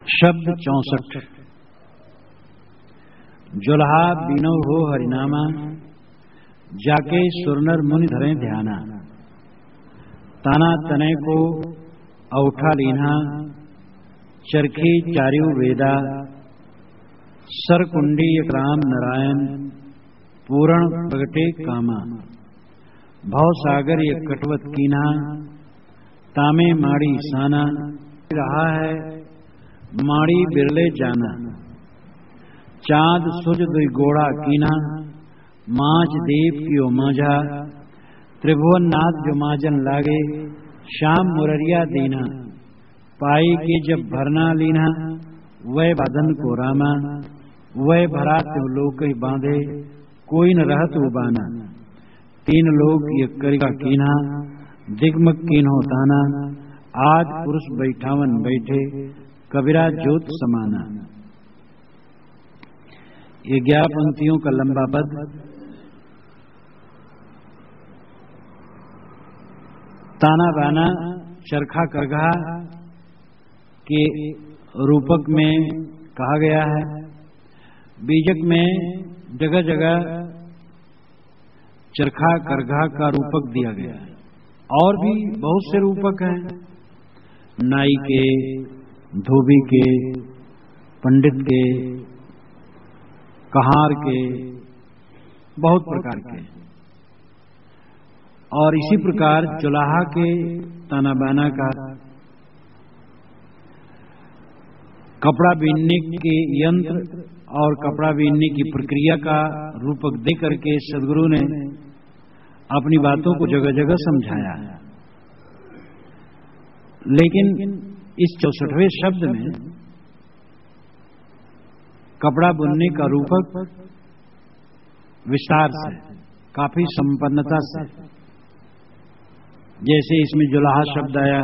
शब्द 64। जुल्हा बीनो हो हरिनामा, जाके सुरनर मुनि धरे ध्याना। ताना तने को औठा लीन्हा, चरखी चार्यु वेदा। सरकुंडी राम नारायण, पूर्ण प्रगटे कामा। भव सागर ये कटवत कीन्हा, तामे माड़ी साना। रहा है माड़ी बिरले जाना, चाँद सुज दुई गोड़ा कीना। माँझ दीप कियो माझा, त्रिभुवन नाथ जो माजन लागे। श्याम मुररिया दीना, पाई के जब भरना लीना। वह बाधन को रामा, वह भरा त्यों लोक ही बांधे। कोई न रहत उबाना, तीन लोग ये करिका कीन्हा। दिग्मक कीन्हो ताना, आज पुरुष बैठावन बैठे। कबीरा ज्योत समाना। ये 11 पंक्तियों का लंबा पद ताना बाना चरखा करघा के रूपक में कहा गया है। बीजक में जगह जगह चरखा करघा का रूपक दिया गया है। और भी बहुत से रूपक हैं, नाई के, धोबी के, पंडित के, कहार के, बहुत प्रकार के। और इसी प्रकार जुलाहा के ताना बाना का कपड़ा बीनने के यंत्र और कपड़ा बीनने की प्रक्रिया का रूपक दे करके सदगुरु ने अपनी बातों को जगह जगह समझाया है। लेकिन इस 64वें शब्द में कपड़ा बुनने का रूपक विस्तार से, काफी संपन्नता से, जैसे इसमें जुलाहा शब्द आया,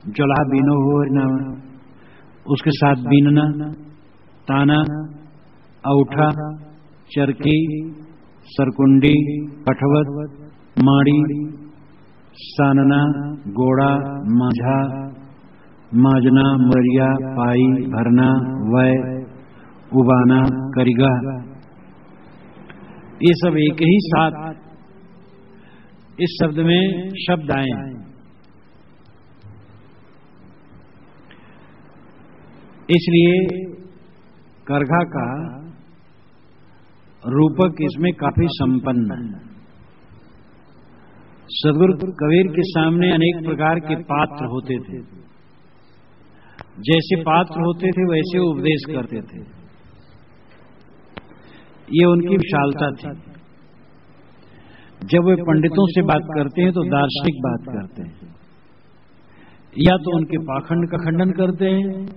जुलाहा बीनो हो हरिनामा, उसके साथ बीनना, ताना, औठा, चरखी, सरकुंडी, कठवत, माड़ी, सानना, गोड़ा, माझा, माजना, मुररिया, पाई, भरना, वय, उबाना, करिगा, ये सब एक ही साथ इस शब्द में शब्द आए हैं। इसलिए करघा का रूपक इसमें काफी संपन्न है। सदगुरु कबीर के सामने अनेक प्रकार के पात्र होते थे। जैसे पात्र होते थे वैसे उपदेश करते थे। ये उनकी विशालता थी। जब वे पंडितों से बात करते हैं तो दार्शनिक बात करते हैं, या तो उनके पाखंड का खंडन करते हैं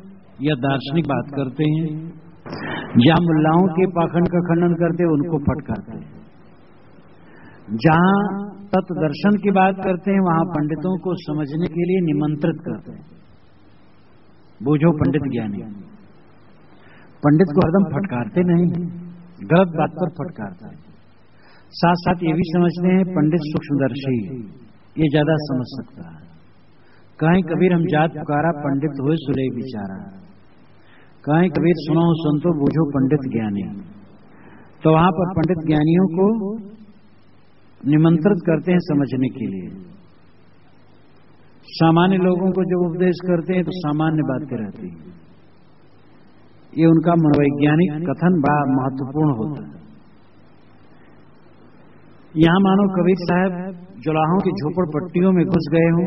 या दार्शनिक बात करते हैं। जहां मुल्लाओं के पाखंड का खंडन करते हैं उनको फटकारते हैं। जहां तत्व दर्शन की बात करते हैं वहां पंडितों को समझने के लिए निमंत्रित करते हैं। बूझो पंडित ज्ञानी। पंडित को हरदम फटकारते नहीं, गलत बात पर फटकारते हैं। साथ साथ ये भी समझते हैं पंडित सूक्ष्मदर्शी, ये ज्यादा समझ सकता है। कहीं कबीर हम जात पुकारा, पंडित हुए सुले बिचारा। कहीं कबीर सुनो सुनतो, बूझो पंडित ज्ञानी। तो वहां पर पंडित ज्ञानियों को निमंत्रित करते हैं समझने के लिए। सामान्य लोगों को जब उपदेश करते हैं तो सामान्य बातें रहती हैं। ये उनका मनोवैज्ञानिक कथन बड़ा महत्वपूर्ण होता है। यहां मानो कबीर साहब जुलाहों की झोपड़पट्टियों में घुस गए हों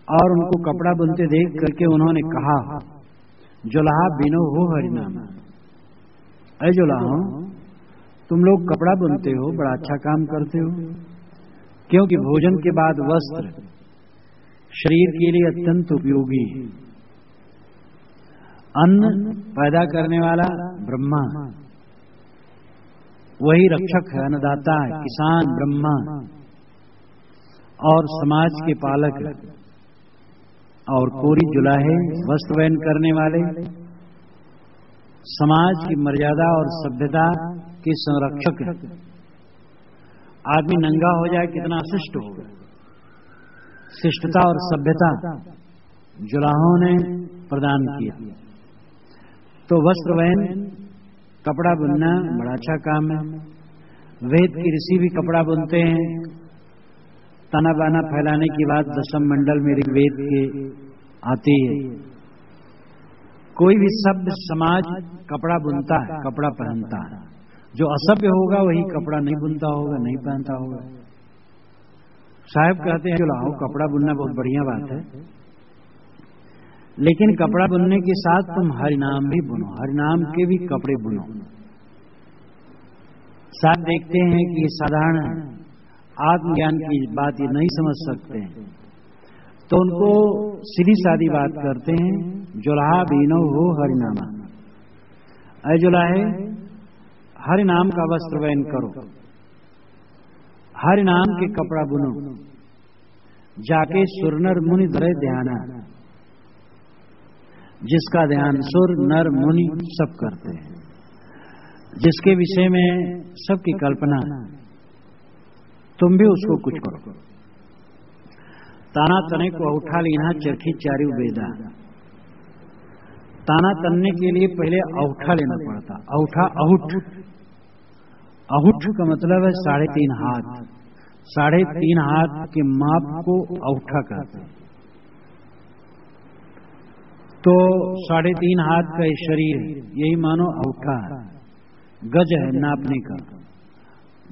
और उनको कपड़ा बुनते देख करके उन्होंने कहा, जुलाहा बीनो हो हरिनामा। अरे जुलाहों, तुम लोग कपड़ा बुनते हो, बड़ा अच्छा काम करते हो। क्योंकि भोजन के बाद वस्त्र शरीर के लिए अत्यंत उपयोगी है। अन्न पैदा करने वाला ब्रह्मा, वही रक्षक है, अन्नदाता है, किसान ब्रह्मा, और समाज के पालक है। और कोरी जुलाहे वस्त्र वहन करने वाले समाज की मर्यादा और सभ्यता के संरक्षक है। आदमी नंगा हो जाए कितना अशिष्ट होगा। शिष्टता और सभ्यता जुलाहों ने प्रदान किया। तो वस्त्र वहन, कपड़ा बुनना बड़ा अच्छा काम है। वेद की ऋषि भी कपड़ा बुनते हैं। तना बाना फैलाने की बात दशम मंडल में ऋग्वेद के आती है। कोई भी सभ्य समाज कपड़ा बुनता है, कपड़ा पहनता है। जो असभ्य होगा वही कपड़ा नहीं बुनता होगा, नहीं पहनता होगा। साहब कहते हैं चलो आओ, कपड़ा बुनना बहुत बढ़िया बात है, लेकिन कपड़ा बुनने के साथ तुम हरिनाम भी बुनो, हरिनाम के भी कपड़े बुनो। साहब देखते हैं कि ये साधारण आत्मज्ञान की बात ये नहीं समझ सकते हैं, तो उनको सीधी सादी बात करते हैं, जुल्हा बीनो हो हरिनामा। अय जुल्हे, हरिनाम का वस्त्र वहन करो, हरिनाम के कपड़ा बुनो, जाके सुर नर मुनि धरे ध्याना। जिसका ध्यान सुर नर मुनि सब करते हैं, जिसके विषय में सबकी कल्पना, तुम भी उसको कुछ करो। ताना तने को औठा लेना चरखी चारी वेदा। ताना तनने के लिए पहले औठा लेना पड़ता। औठा अहुठ, अहुठ का मतलब है 3.5 हाथ। 3.5 हाथ के माप को औठा कहते हैं। तो 3.5 हाथ का शरीर यही मानो औठा है, गज है नापने का।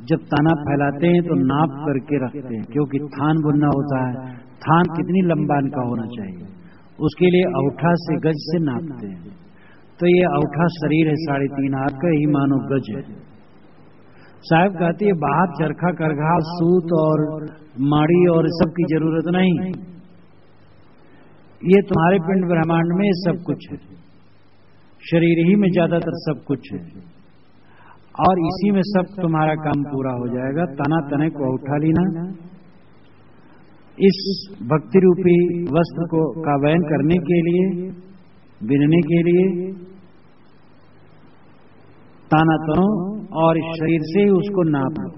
जब ताना फैलाते हैं तो नाप करके रखते हैं, क्योंकि थान बुनना होता है। थान कितनी लंबान का होना चाहिए, उसके लिए औठा से गज से नापते हैं। तो ये औठा शरीर है 3.5 हाथ का, यही मानो गज है। साहब कहते हैं बाहर चरखा करघा सूत और माड़ी और सब की जरूरत नहीं, ये तुम्हारे पिंड ब्रह्मांड में सब कुछ है, शरीर ही में ज्यादातर सब कुछ है, और इसी में सब तुम्हारा काम पूरा हो जाएगा। तना तने को उठा लेना, इस भक्ति रूपी वस्त्र को का वहन करने के लिए, बिनने के लिए ताना तनो, और इस शरीर से ही उसको नाप लो,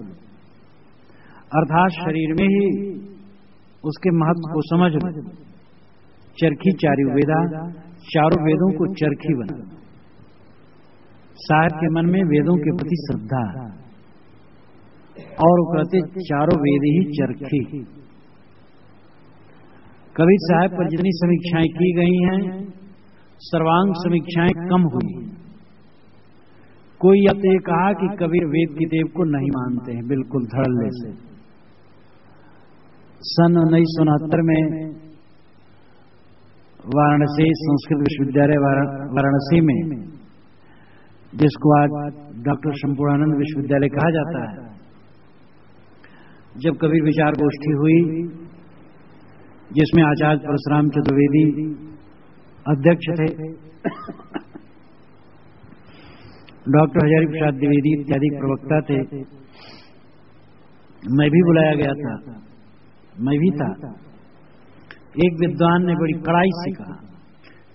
अर्थात शरीर में ही उसके महत्व को समझ लो। चरखी चारि वेदा, चारों वेदों को चरखी बना। साहब के मन में वेदों के प्रति श्रद्धा है, और वो कहते चारों वेद ही चरखी। कबीर साहब पर जितनी समीक्षाएं की गई हैं, सर्वांग समीक्षाएं कम हुई। कोई अब तो ये कहा कि कबीर वेद की देव को नहीं मानते हैं, बिल्कुल धड़ल्ले से। सन 1969 में वाराणसी संस्कृत विश्वविद्यालय वाराणसी में, जिसको आज डॉक्टर संपूर्णानंद विश्वविद्यालय कहा जाता है, जब कबीर विचार गोष्ठी हुई, जिसमें आचार्य परशुराम चतुर्वेदी अध्यक्ष थे, डॉक्टर हजारी प्रसाद द्विवेदी इत्यादि प्रवक्ता थे, मैं भी बुलाया गया था, मैं भी था। एक विद्वान ने बड़ी कड़ाई से कहा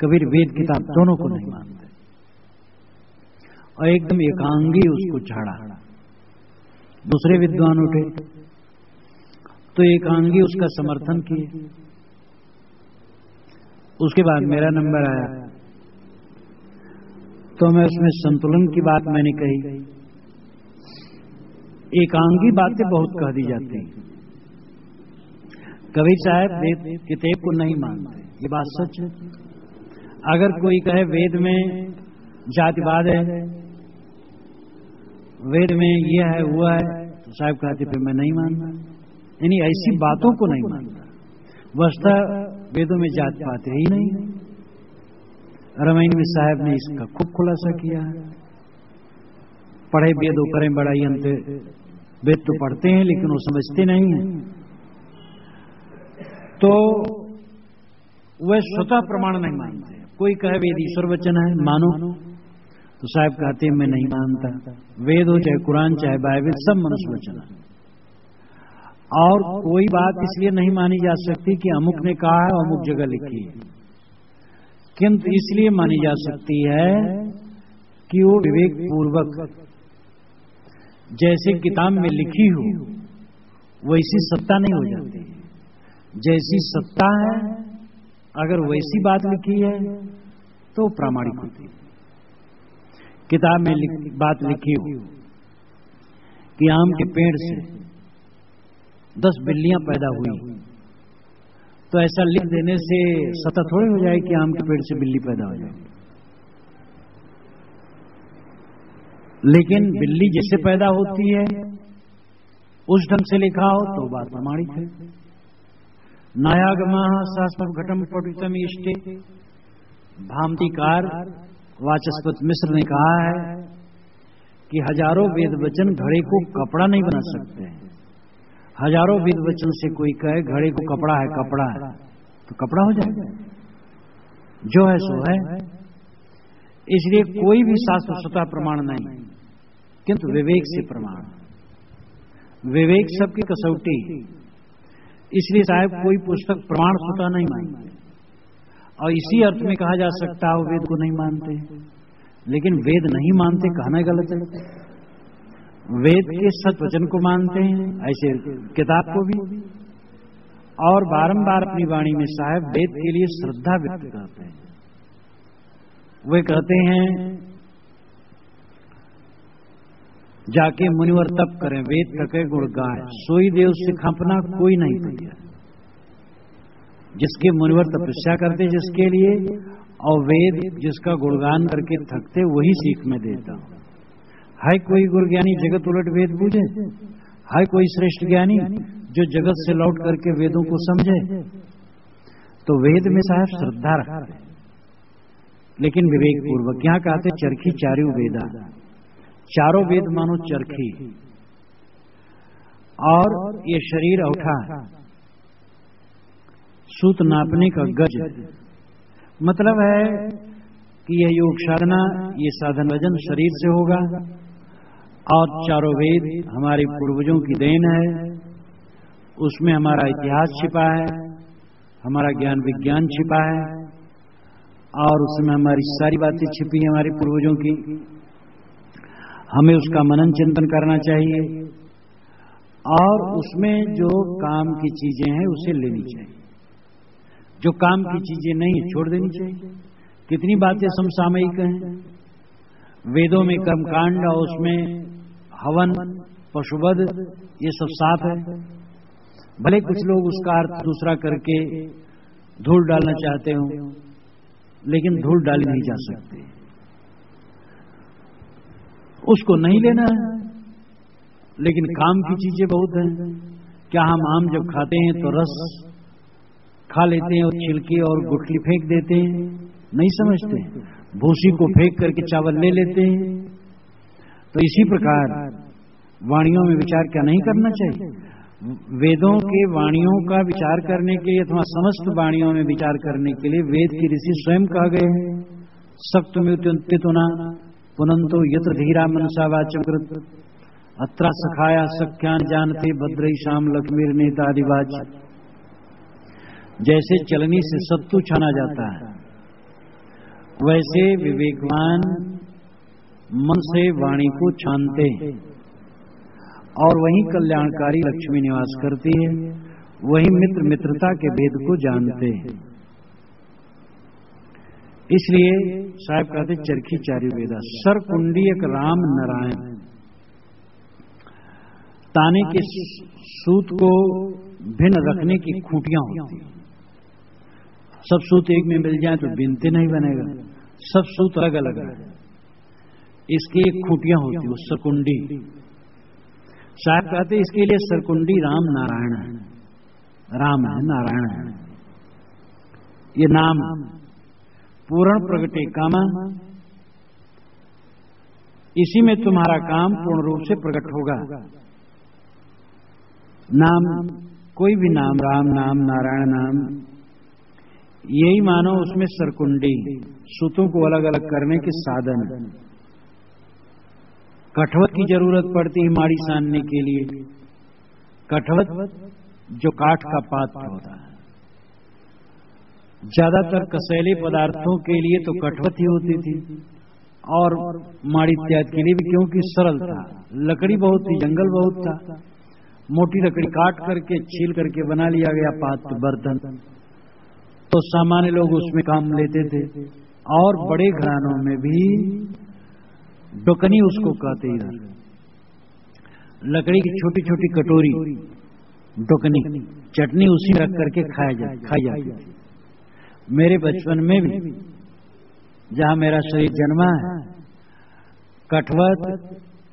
कबीर वेद किताब दोनों को नहीं मानते, और एकदम एकांगी उसको झाड़ा। दूसरे विद्वान उठे तो एकांगी उसका समर्थन किए। उसके बाद मेरा नंबर आया तो मैं उसमें संतुलन की बात मैंने कही। एकांगी बातें बहुत कह दी जाती हैं। कबीर साहब वेद किताब को नहीं मानते, ये बात सच है। अगर कोई कहे वेद में जातिवाद है, वेद में ये है वो है, तो साहब कहते फिर मैं नहीं मानता। यानी ऐसी बातों को नहीं मानता। वस्तुतः वेदों में जात पात है ही नहीं। रामायण में साहब ने इसका खूब खुलासा किया है। पढ़े वेदों करें बड़ाई अंत, वेद तो पढ़ते हैं लेकिन वो समझते नहीं है। तो वह स्वतः प्रमाण नहीं मानते। कोई कहे वेद ईश्वर वचन है, मानो, तो साहब कहते हैं मैं नहीं मानता। वेद हो चाहे कुरान चाहे बाइबल, सब मनुष्य वचन है। और कोई बात इसलिए नहीं मानी जा सकती कि अमुक ने कहा है, अमुक जगह लिखी है, किंतु इसलिए मानी जा सकती है कि वो विवेक पूर्वक जैसे किताब में लिखी हो वैसी सत्ता नहीं हो जाती। जैसी सत्ता है अगर वैसी बात लिखी है तो प्रामाणिक होती है। किताब में बात लिखी हो कि आम के पेड़ से 10 बिल्लियां पैदा हुई, तो ऐसा लिख देने से सत्ता थोड़ी हो जाए कि आम के पेड़ से बिल्ली पैदा हो जाए। लेकिन बिल्ली जैसे पैदा होती है उस ढंग से लिखा हो तो बात प्रमाणिक है। नायागमा शास्त्र घटम पठितम इष्टे, भामतीकार वाचस्पति मिश्र ने कहा है कि हजारों वेद वचन घड़े को कपड़ा नहीं बना सकते। हजारों वेद वचन से कोई कहे घड़े को कपड़ा है तो कपड़ा हो जाएगा, जो है सो है। इसलिए कोई भी शास्त्र स्वतः प्रमाण नहीं, किंतु विवेक से प्रमाण। विवेक सबकी कसौटी। इसलिए साहब कोई पुस्तक प्रमाण स्वतः नहीं मानते, और इसी अर्थ में कहा जा सकता है वेद को नहीं मानते। लेकिन वेद नहीं मानते कहना गलत है। वेद के सत वचन को मानते हैं, ऐसे किताब को भी, और बारंबार अपनी वाणी में साहब वेद के लिए श्रद्धा व्यक्त करते हैं। वे कहते हैं जाके मुनिवर तप करें, वेद तके गुण गाय, सोई देव सिखापना कोई नहीं दिया। जिसके मुनिवर तपस्या करते जिसके लिए, और वेद जिसका गुणगान करके थकते वही सीख में देता। है कोई गुरु ज्ञानी जगत उलट वेद बूझे? है कोई श्रेष्ठ ज्ञानी जो जगत से लौट करके वेदों को समझे? तो वेद में साहब श्रद्धा रखते, लेकिन विवेक पूर्वक। यहां कहते चरखी चारु वेदा, चारों वेद मानो चरखी, और ये शरीर औठा, सूत नापने का गज। मतलब है कि यह योग साधना, ये साधन वजन शरीर से होगा, और चारों वेद हमारे पूर्वजों की देन है। उसमें हमारा इतिहास छिपा है, हमारा ज्ञान विज्ञान छिपा है, और उसमें हमारी सारी बातें छिपी हैं हमारे पूर्वजों की। हमें उसका मनन चिंतन करना चाहिए, और उसमें जो काम की चीजें हैं उसे लेनी चाहिए, जो काम की चीजें नहीं छोड़ देनी चाहिए। कितनी बातें समसामयिक हैं वेदों में, कर्मकांड और उसमें हवन, पशुवध, ये सब साफ है। भले कुछ लोग उसका अर्थ दूसरा करके धूल डालना चाहते हो, लेकिन धूल डाली नहीं जा सकती, उसको नहीं लेना है। लेकिन काम की चीजें बहुत हैं। क्या हम आम जब खाते हैं तो रस खा लेते हैं और छिलके और गुठली फेंक देते हैं? नहीं समझते। भूसी को फेंक करके चावल ले लेते हैं। तो इसी प्रकार वाणियों में विचार क्या नहीं करना चाहिए? वेदों के वाणियों का विचार करने के लिए अथवा समस्त वाणियों में विचार करने के लिए वेद के ऋषि स्वयं कहा गए हैं। सप्तम्युत्तितुना पुनंतो यत्र धीरा मनसा वाचकृत अत्रा सखाया सख्यान जानते भद्रई श्याम लक्ष्मीर नेतादिवाच। जैसे चलनी से सत्तू छाना जाता है, वैसे विवेकवान मन से वाणी को छानते हैं, और वहीं कल्याणकारी लक्ष्मी निवास करती है, वहीं मित्र मित्रता के भेद को जानते हैं। इसलिए साहब कहते चरखी चारु वेदा, सरकुंडीयक राम नारायण। ताने के सूत को भिन्न रखने की खूंटियां होती हैं। सब सूत एक में मिल जाए तो बिनते नहीं बनेगा, सब सूत अलग अलग है, इसकी एक खूंटियां होती है, सरकुंडी। साहब कहते इसके लिए सरकुंडी राम नारायण है, राम है नारायण है, ये नाम पूर्ण प्रगटे कामा, इसी में तुम्हारा काम पूर्ण रूप से प्रकट होगा। नाम, कोई भी नाम, राम नाम, नारायण नाम, यही मानो उसमें सरकुंडी, सूतों को अलग अलग करने के साधन। कठवत की जरूरत पड़ती है माड़ी सानने के लिए, कठवत जो काठ का पात्र होता है। ज्यादातर कसैले पदार्थों के लिए तो कठवत ही होती थी, और माड़ी इत्यादि के लिए भी, क्योंकि सरल था, लकड़ी बहुत थी, जंगल बहुत था, मोटी लकड़ी काट करके छील करके बना लिया गया पात्र बर्तन। तो सामान्य लोग उसमें काम लेते थे। और बड़े घरानों में भी डोकनी उसको कहते हैं। लकड़ी की छोटी छोटी कटोरी डोकनी, चटनी उसी में रख करके खाई जाती थी। मेरे बचपन में भी जहां मेरा शरीर जन्मा है, कठवत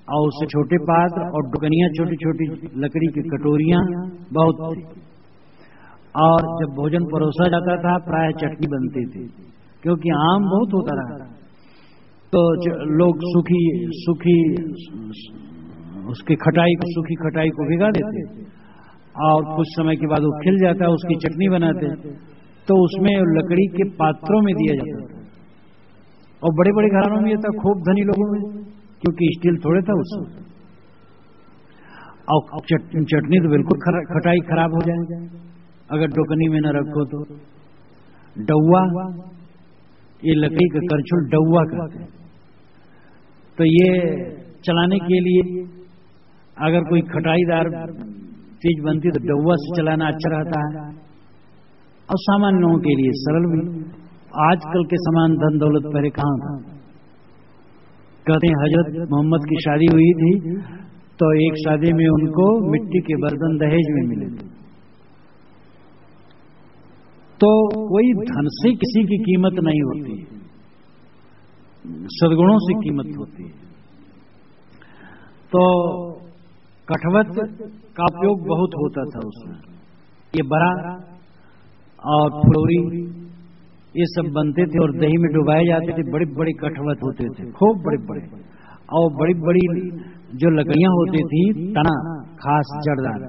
और उससे छोटे पात्र और डुकनियां छोटी छोटी लकड़ी की कटोरियां बहुत थी। और जब भोजन परोसा जाता था प्राय चटनी बनती थी, क्योंकि आम बहुत होता रहा। तो लोग सूखी उसकी खटाई को, सूखी खटाई को भिगा देते और कुछ समय के बाद वो खिल जाता, उसकी चटनी बनाते, तो उसमें लकड़ी के पात्रों में दिया जाता था। और बड़े बड़े घरानों में था, खूब धनी लोगों में, क्योंकि स्टील थोड़े था उसमें। और चटनी तो बिल्कुल खटाई खराब हो जाए अगर डोकनी में न रखो तो। डौवा, ये लकड़ी का करछुल डौवा कहते हैं। तो ये चलाने के लिए अगर कोई खटाईदार चीज बनती तो डौवा से चलाना अच्छा रहता है, और सामान्य लोगों के लिए सरल भी। आजकल के समान धन दौलत पहले कहां था। कहते हैं हजरत मोहम्मद की शादी हुई थी तो एक शादी में उनको मिट्टी के बर्तन दहेज में मिले थे। तो कोई धन से किसी की कीमत नहीं होती, सद्गुणों से कीमत होती है। तो कठवत का उपयोग बहुत होता था उसमें। ये बड़ा और फुलौरी ये सब बनते थे और दही में डुबाए जाते थे। बड़े बड़े कठवत होते थे, खूब बड़े बड़े, और बड़ी बड़ी जो लकड़ियां होती थी, तना खास जड़दार,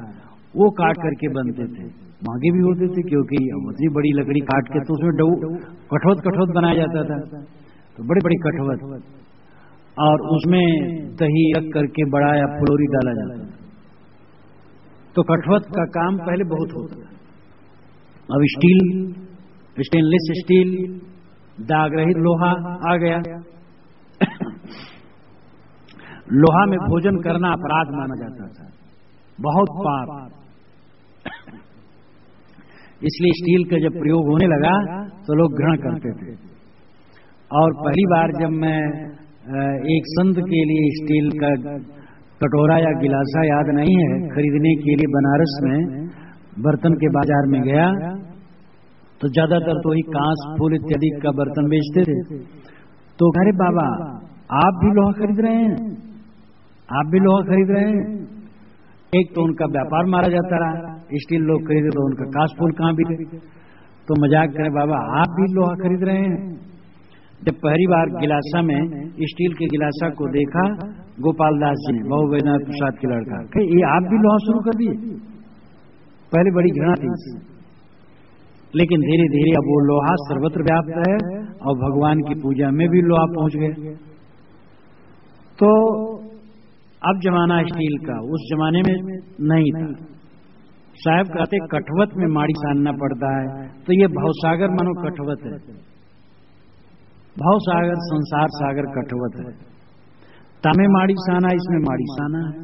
वो काट करके बनते थे। महंगे भी होते थे, क्योंकि उतनी बड़ी लकड़ी काट के तो उसमें कठवत बनाया जाता था। तो बड़े बड़े कठवत, और उसमें दही रख करके बड़ा या फुलौरी डाला जाता था। तो कठवत का काम पहले बहुत होता था। अब स्टेनलेस स्टील, दाग रहित लोहा आ गया। लोहा में भोजन करना अपराध माना जाता था, बहुत पाप। इसलिए स्टील का जब प्रयोग होने लगा तो लोग घृणा करते थे। और पहली बार जब मैं एक संत के लिए स्टील का कटोरा या गिलासा याद नहीं है खरीदने के लिए बनारस में बर्तन के बाजार में गया, तो ज्यादातर तो ही कांच, फूल इत्यादि का बर्तन बेचते थे। तो अरे बाबा, आप भी लोहा खरीद रहे हैं, आप भी लोहा खरीद रहे हैं। एक तो उनका व्यापार मारा जाता रहा, स्टील लोग खरीदे तो उनका कांच फूल कहां भी। तो मजाक करें, बाबा आप भी लोहा खरीद रहे हैं। जब पहली बार गिलासा में स्टील के गिलासा को देखा गोपाल दास जी ने, बहु वैद्यनाथ प्रसाद के लड़का, ये आप भी लोहा शुरू कर दिए। पहले बड़ी घृणा थी, लेकिन धीरे धीरे अब वो लोहा सर्वत्र व्याप्त है और भगवान की पूजा में भी लोहा पहुंच गए। तो अब जमाना स्टील का, उस जमाने में नहीं था। साहब कहते कठवत में माड़ी सानना पड़ता है। तो ये भवसागर मानो कठवत है, भवसागर संसार सागर कठवत है। तामे माड़ी साना, इसमें माड़ी साना है,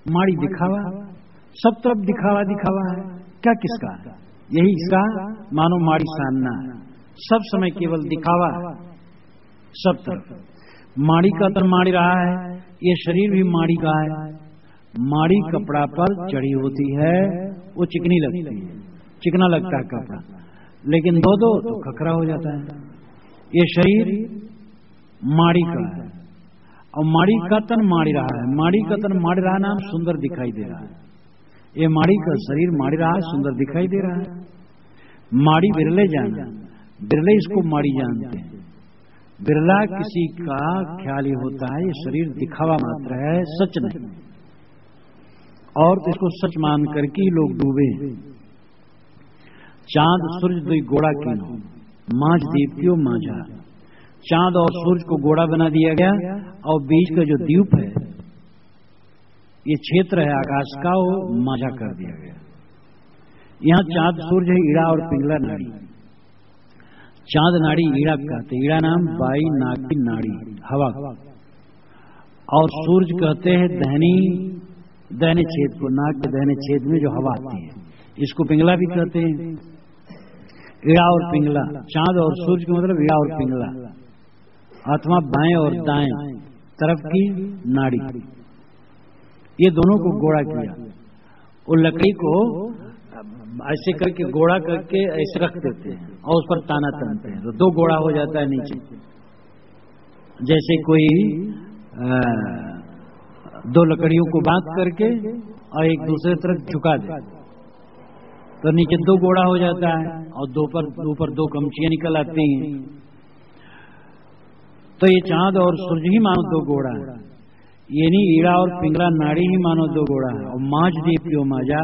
माड़ी दिखावा, सब तरफ दिखावा दिखावा है। क्या किसका? यही इसका मानो माड़ी सानना है, सब समय केवल दिखावा है, सब तरफ माड़ी का तर माड़ी रहा है। ये शरीर भी माड़ी का है, माड़ी कपड़ा पर चढ़ी होती है, वो चिकनी लगती है, चिकना लगता है कपड़ा, लेकिन दो तो खखरा हो जाता है। ये शरीर माड़ी का है और माड़ी का तन माड़ी रहा है, माड़ी का तन माड़ी रहा नाम सुंदर दिखाई दे रहा है। ये माड़ी का शरीर माड़ी रहा है, सुंदर दिखाई दे रहा है। माड़ी बिरले जाना, बिरले इसको माड़ी जानते हैं। बिरला किसी का ख्याल ही होता है, ये शरीर दिखावा मात्र है, सच नहीं। और तो इसको सच मान करके लोग डूबे। चांद सूरज दुई गोड़ा कीनो, मांझ दीप्तियों मांझा। चांद और सूरज को गोड़ा बना दिया गया और बीच का जो द्वीप है, ये क्षेत्र है आकाश का, वो मांझा कर दिया गया। यहां चांद सूरज है, ईड़ा और पिंगला नाड़ी। चांद नाड़ी ईड़ा कहते, ईड़ा नाम बाई नाक की नाड़ी, हवा। और सूरज कहते हैं दहने छेद को, नाक के दहने छेद में जो हवा आती है, इसको पिंगला भी कहते हैं। ईड़ा और पिंगला, चांद और सूरज का मतलब ईड़ा और पिंगला, अथवा बाएं और दाएं तरफ की नाड़ी, ये दोनों को गोड़ा किया। वो लकड़ी को ऐसे करके गोड़ा करके ऐसे रख देते हैं और उस पर ताना तनते हैं, तो दो गोड़ा हो जाता है नीचे। जैसे कोई दो लकड़ियों को बांध करके और एक दूसरे तरफ झुका दे तो नीचे दो गोड़ा हो जाता है और दो पर ऊपर दो कमचियां निकल आती हैं। तो ये चांद और सूरज ही मानो दो गोड़ा है, ये नहीं ईड़ा और पिंगला नाड़ी ही मानो दो गोड़ा है। और माझ दीप की माझा,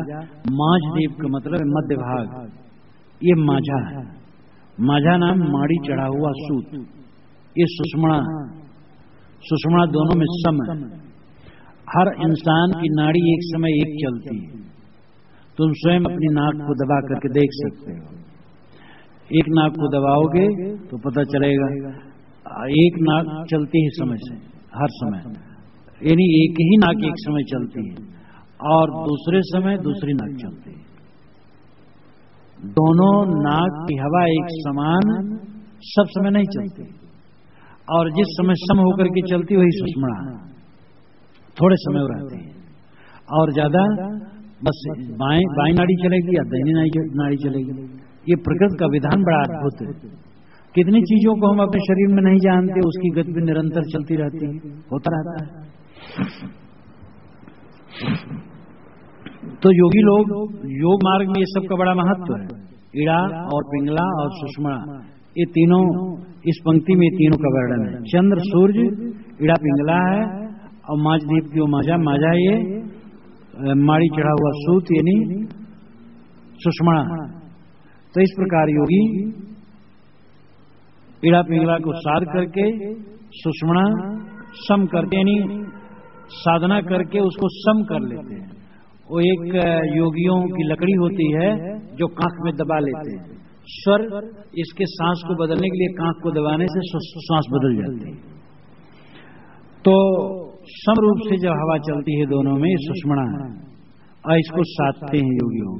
माझ दीप का मतलब मध्य भाग, ये माझा है। माझा नाम माड़ी चढ़ा हुआ सूत, ये सुषुम्ना, सुषुम्ना दोनों में सम है। हर इंसान की नाड़ी एक समय एक चलती है, तुम स्वयं अपनी नाक को दबा करके देख सकते हो। एक नाक को दबाओगे तो पता चलेगा, एक नाक चलती है समय से, हर समय, यानी एक ही नाक एक समय चलती है और दूसरे समय दूसरी नाक चलती है। दोनों नाक की हवा एक समान सब समय नहीं चलती, और जिस समय सम होकर के चलती वही सुषुम्ना, थोड़े समय रहती है और ज्यादा बस बाएं नाड़ी चलेगी या दाहिनी नाड़ी चलेगी। ये प्रकृति का विधान बड़ा अद्भुत है। कितनी चीजों को हम अपने शरीर में नहीं जानते, उसकी गति भी निरंतर चलती रहती है, होता रहता है। तो योगी लोग योग मार्ग में ये सब का बड़ा महत्व है। ईड़ा और पिंगला और सुषुम्ना, ये तीनों इस पंक्ति में तीनों का वर्णन है। चंद्र सूर्य ईड़ा पिंगला है और माझ दीप की माझा, माझा ये माड़ी चढ़ा हुआ सूत यानी सुषुम्ना। तो इस प्रकार योगी ईड़ा पिंगला को साध करके सुषुम्ना सम करते, यानी साधना करके उसको सम कर लेते हैं। वो एक योगियों की लकड़ी होती है जो कांख में दबा लेते हैं, स्वर इसके सांस को बदलने के लिए कांख को दबाने से सांस बदल जाती है। तो सम रूप से जब हवा चलती है दोनों में, सुषुम्ना है और इसको साधते हैं योगियों।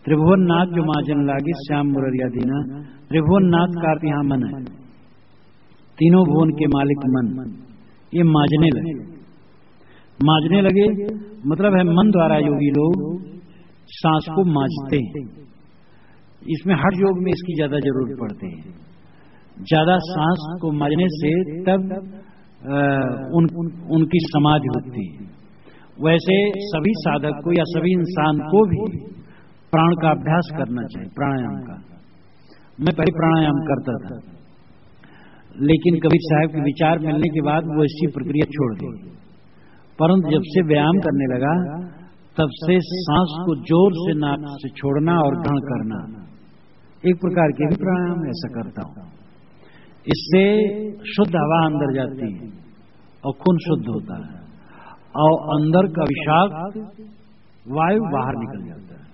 त्रिभुवन नाथ जो माजन लागे श्याम मुररिया दीना, त्रिभुवन नाथ का अर्थ यहाँ मन है, तीनों भुवन के मालिक मन, ये माजने लगे। माजने लगे मतलब है मन द्वारा योगी लोग सांस को माजते हैं। इसमें हठ योग में इसकी ज्यादा जरूरत पड़ती है, ज्यादा सांस को माजने से तब उनकी समाधि होती है। वैसे सभी साधक को या सभी इंसान को भी प्राण का अभ्यास करना चाहिए, प्राणायाम का। मैं पहले प्राणायाम करता था, लेकिन कबीर साहब के विचार मिलने के बाद वो इसी प्रक्रिया छोड़ दी। परंतु जब से व्यायाम करने लगा तब से सांस को जोर से नाक से छोड़ना और ग्रहण करना, एक प्रकार के भी प्राणायाम ऐसा करता हूं। इससे शुद्ध हवा अंदर जाती है और खून शुद्ध होता है और अंदर का विषाक्त वायु बाहर निकल जाता है।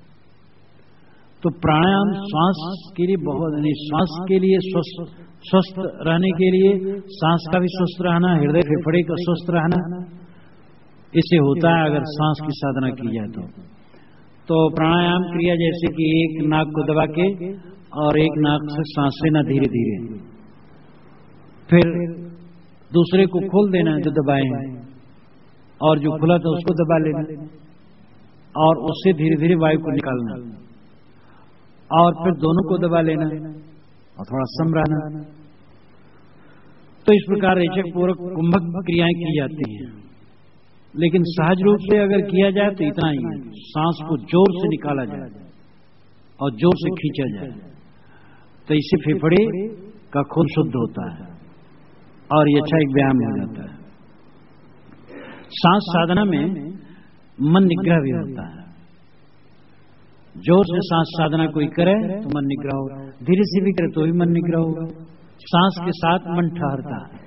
तो प्राणायाम श्वास के लिए बहुत, श्वास के लिए स्वस्थ रहने के लिए सांस का भी स्वस्थ रहना, हृदय फेफड़े का स्वस्थ रहना, इससे होता है अगर सांस की साधना की जाए तो प्राणायाम क्रिया जैसे कि एक नाक को दबा के और एक नाक से सांस लेना धीरे धीरे, फिर दूसरे को खोल देना जो दबाए हैं और जो खुला था उसको दबा लेना और उससे धीरे धीरे वायु को निकालना और फिर दोनों को दबा लेना और थोड़ा सम रहना। तो इस प्रकार रेचक पूर्वक कुंभक क्रियाएं की जाती हैं, लेकिन सहज रूप से अगर किया जाए तो इतना ही है, सांस को जोर से निकाला जाए और जोर से खींचा जाए, तो इससे फेफड़े का खून शुद्ध होता है और ये अच्छा एक व्यायाम हो जाता है। सांस साधना में मन निग्रह भी होता है। जोर से सांस साधना कोई करे तो मन निग्रह होगा, धीरे से भी करे तो भी मन निग्रह होगा। सांस के साथ मन ठहरता है,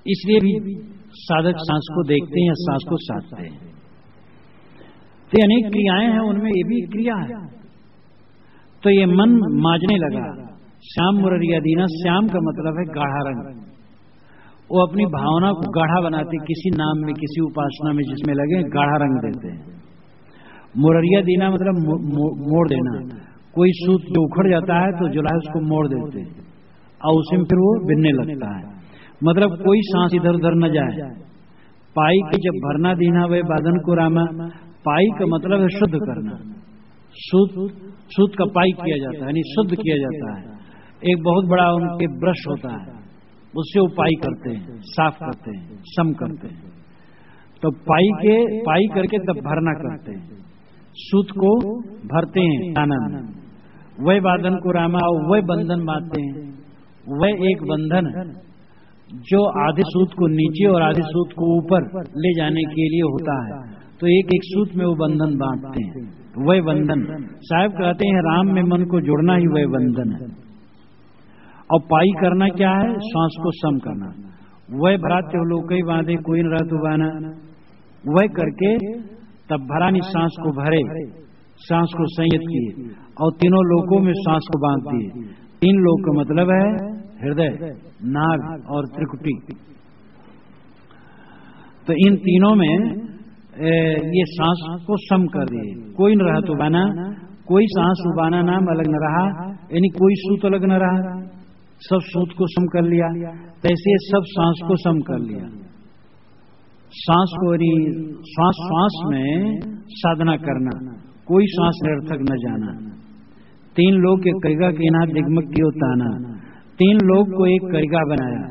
इसलिए भी साधक सांस को देखते हैं या सांस को साधते हैं। तो अनेक क्रियाएं हैं, उनमें ये भी क्रिया है। तो ये मन माजने लगा, श्याम मुररिया दीना, श्याम का मतलब है गाढ़ा रंग। वो अपनी भावना को गाढ़ा बनाते, किसी नाम में किसी उपासना में जिसमें लगे गाढ़ा रंग देते हैं। मुररिया दीना मतलब मोड़ देना, कोई सूत जो उखड़ जाता है तो जो है उसको मोड़ देते हैं और उसी में फिर वो बिनने लगता है। मतलब कोई सांस इधर उधर न जाए। पाई की जब भरना दीना वे बादन को रामा, पाई का मतलब है शुद्ध करना। सूत का पाई किया जाता है यानी शुद्ध किया जाता है। एक बहुत बड़ा उनके ब्रश होता है, उससे वो पाई करते हैं, साफ करते हैं, सम करते हैं। तो पाई करके तब भरना करते हैं, सूत को भरते हैं आनंद। वह बांधन को रामा, वह बंधन बांधते हैं। वह एक बंधन जो आधे सूत को नीचे और आधे सूत को ऊपर ले जाने के लिए होता है, तो एक एक सूत में वो बंधन बांधते हैं। वह बंधन साहब कहते हैं राम में मन को जोड़ना ही वह बंधन है। और पाई करना क्या है? श्वास को सम करना। वह भराते लोग ही बांधे कोई न रहतु बाना, वह करके तब भरानी सांस को भरे, सांस को संयत किए और तीनों लोकों में सांस को बांध दिए। तीन लोक का मतलब है हृदय, नाभ और त्रिकुटी। तो इन तीनों में ये सांस को सम कर दिए। कोई न रहा तो बाना, कोई सांस उबाना नाम अलग न रहा, यानी कोई सूत अलग न रहा, सब सूत को सम कर लिया। तैसे सब सांस को सम कर लिया। सांस को श्वास में साधना करना, कोई सांस निरर्थक न जाना। तीन लोग के करिगा के ना दिग्मक की ताना, तीन लोग को एक करिगा बनाया।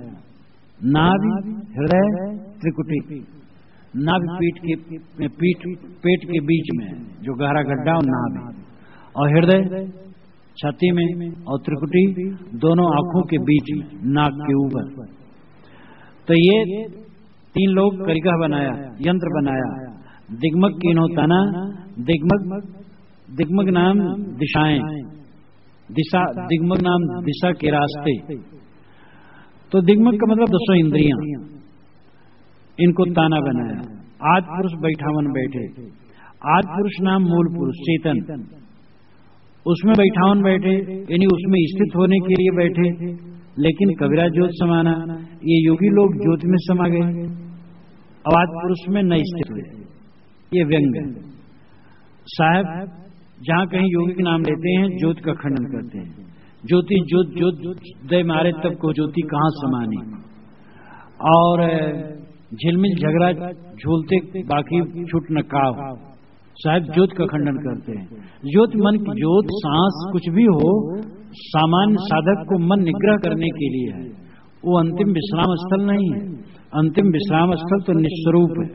नाभ, हृदय, त्रिकुटी। नाभ पेट के बीच में जो गहरा गड्ढा और नाभ, और हृदय छाती में, और त्रिकुटी दोनों आंखों के बीच में, नाक के ऊपर। तो ये तीन लोग करिगा बनाया, यंत्र बनाया। दिग्मक कीनो तना, दिग्मक नाम दिशाएं, दिशा दिग्मक नाम दिशा के रास्ते। तो दिग्मक का मतलब 10 इंद्रियां, इनको ताना बनाया। आदि पुरुष बैठावन बैठे। आदि पुरुष नाम मूल पुरुष चेतन, उसमें बैठावन बैठे यानी उसमें स्थित होने के लिए बैठे। लेकिन कबीरा ज्योत समाना, ये योगी लोग ज्योत में समा गए, आदि पुरुष में न स्थित हुए। ये व्यंग है। साहब जहां कहीं योगी के नाम लेते हैं ज्योत का खंडन करते हैं। ज्योति ज्योत दय मारे तब को ज्योति कहां समानी। और झिलमिल झगड़ा झूलते बाकी छूट न काव। साहब ज्योत का खंडन करते हैं। ज्योत मन की ज्योत, सांस कुछ भी हो, सामान्य साधक को मन निग्रह करने के लिए है। वो अंतिम विश्राम स्थल नहीं है। अंतिम विश्राम स्थल तो निस्वरूप है।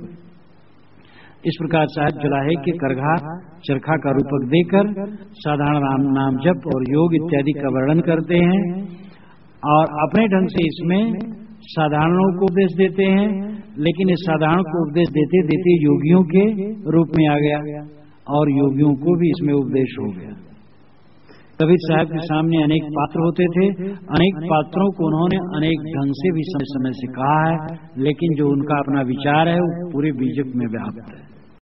इस प्रकार साहब जुलाहे के करघा चरखा का रूपक देकर साधारण नाम जप और योग इत्यादि का वर्णन करते हैं और अपने ढंग से इसमें साधारणों को उपदेश देते हैं। लेकिन इस साधारण को उपदेश देते देते योगियों के रूप में आ गया और योगियों को भी इसमें उपदेश हो गया। कबीर साहब के सामने अनेक पात्र होते थे। अनेक पात्रों को उन्होंने अनेक ढंग से भी समय समय से कहा है, लेकिन जो उनका अपना विचार है वो पूरे बीजक में व्याप्त है।